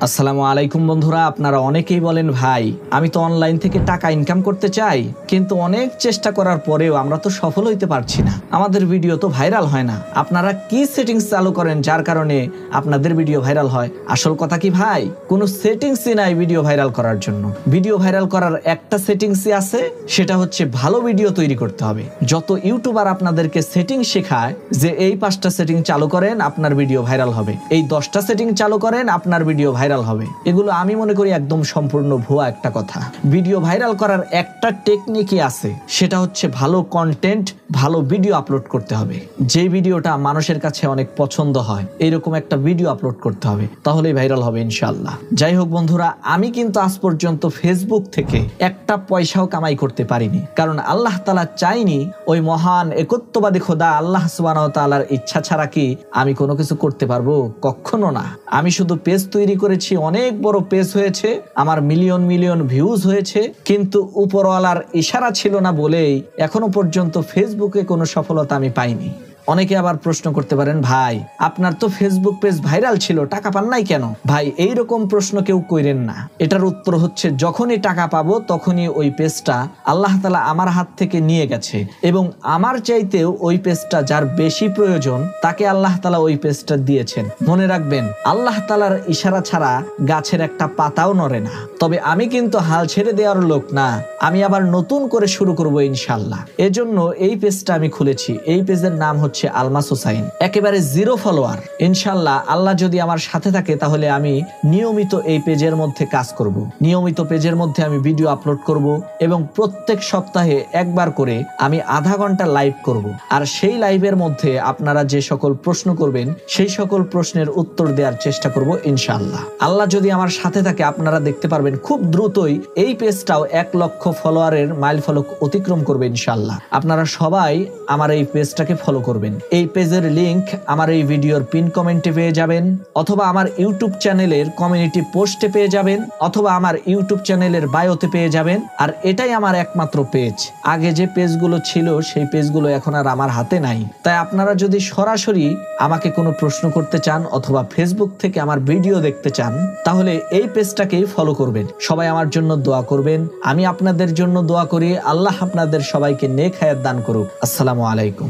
আসসালামু আলাইকুম বন্ধুরা, আপনারা অনেকেই বলেন ভাই আমি তো অনলাইন থেকে টাকা ইনকাম করতে চাই, কিন্তু অনেক চেষ্টা করার পরেও আমরা তো সফল হইতে পারছি না, আমাদের ভিডিও তো ভাইরাল হয় না। আপনারা কি সেটিংস চালু করেন যার কারণে আপনাদের ভিডিও ভাইরাল হয়? আসল কথা কি ভাই, কোনো সেটিংসই নাই ভিডিও ভাইরাল করার জন্য। ভিডিও ভাইরাল করার একটা সেটিংসই আছে, সেটা হচ্ছে ভালো ভিডিও তৈরি করতে হবে। যত ইউটিউবার আপনাদেরকে সেটিং শেখায় যে এই 5টা সেটিং চালু করেন আপনার ভিডিও ভাইরাল হবে, এই 10টা সেটিং চালু করেন আপনার ভিডিও ভাইরাল হবে, এগুলো আমি মনে করি একদম সম্পূর্ণ ভুয়া একটা কথা। ভিডিও ভাইরাল করার একটা টেকনিকই আছে, সেটা হচ্ছে ভালো কন্টেন্ট, ভালো ভিডিও আপলোড করতে হবে। যে ভিডিওটা মানুষের কাছে অনেক পছন্দ হয় এইরকম একটা ভিডিও আপলোড করতে হবে, তাহলেই ভাইরাল হবে ইনশাআল্লাহ। যাই হোক বন্ধুরা, আমি কিন্তু আজ পর্যন্ত ফেসবুক থেকে একটা পয়সাও কামাই করতে পারিনি, কারণ আল্লাহ তাআলা চাইনি। ওই মহান একত্ববাদী খোদা আল্লাহ সুবহানাহু ওয়া তাআলার ইচ্ছা ছাড়া কি আমি কোনো কিছু করতে পারবো? কখনো না। আমি শুধু পেজ তৈরি করেছি, অনেক বড় পেজ হয়েছে, আমার মিলিয়ন মিলিয়ন ভিউজ হয়েছে, কিন্তু উপরওয়ালার ইশারা ছিল না বলেই এখনো পর্যন্ত ফেসবুকে কোনো সফলতা আমি পাইনি। অনেকে আবার প্রশ্ন করতে পারেন, ভাই আপনার তো ফেসবুক পেজ ভাইরাল ছিল, টাকা পান নাই কেন? ভাই এইরকম প্রশ্ন কেউ কইরেন না। এটার উত্তর হচ্ছে, যখনই টাকা পাবো তখনই ওই পেজটা আল্লাহ তাআলা আমার হাত থেকে নিয়ে গেছে, এবং আমার চাইতেও ওই পেজটা যার বেশি প্রয়োজন তাকে আল্লাহ তাআলা ওই পেজটা দিয়েছেন। মনে রাখবেন, আল্লাহ তাআলার ইশারা ছাড়া গাছের একটা পাতাও নড়ে না। তবে আমি কিন্তু হাল ছেড়ে দেওয়ার লোক না, আমি আবার নতুন করে শুরু করব ইনশাআল্লাহ। এজন্য এই পেজটা আমি খুলেছি। এই পেজের নাম হচ্ছে আলমাস হুসাইন, একেবারে 0 ফলোয়ার। ইনশাআল্লাহ আল্লাহ যদি আমার সাথে থাকে তাহলে আমি নিয়মিত এই পেজের মধ্যে কাজ করব, নিয়মিত পেজের মধ্যে আমি ভিডিও আপলোড করব, এবং প্রত্যেক সপ্তাহে একবার করে আমি আধা ঘন্টা লাইভ করব। আর সেই লাইভের মধ্যে আপনারা যে সকল প্রশ্ন করবেন সেই সকল প্রশ্নের উত্তর দেওয়ার চেষ্টা করব ইনশাআল্লাহ। আল্লাহ যদি আমার সাথে থাকে আপনারা দেখতে পারবেন খুব দ্রুতই এই পেজটাও 1 লক্ষ ফলোয়ারের মাইল ফলক অতিক্রম করবে ইনশাআল্লাহ। আপনারা সবাই আমার এই পেজটাকে ফলো করবেন। এই পেজের লিংক আমার এই ভিডিওর পিন কমেন্টে পেয়ে যাবেন, অথবা আমার ইউটিউব চ্যানেলের কমিউনিটি পোস্টে পেয়ে যাবেন, অথবা আমার ইউটিউব চ্যানেলের বায়োতে পেয়ে যাবেন। আর এটাই আমার একমাত্র পেজ। আগে যে পেজগুলো ছিল সেই পেজগুলো এখন আর আমার হাতে নাই। তাই আপনারা যদি সরাসরি আমাকে কোনো প্রশ্ন করতে চান অথবা ফেসবুক থেকে আমার ভিডিও দেখতে চান, তাহলে এই পেজটাকেই ফলো করবেন। সবাই আমার জন্য দোয়া করবেন, আমি আপনাদের জন্য দোয়া করি। আল্লাহ আপনাদের সবাইকে নেক হায়াত দান করুক। আসসালামু আলাইকুম।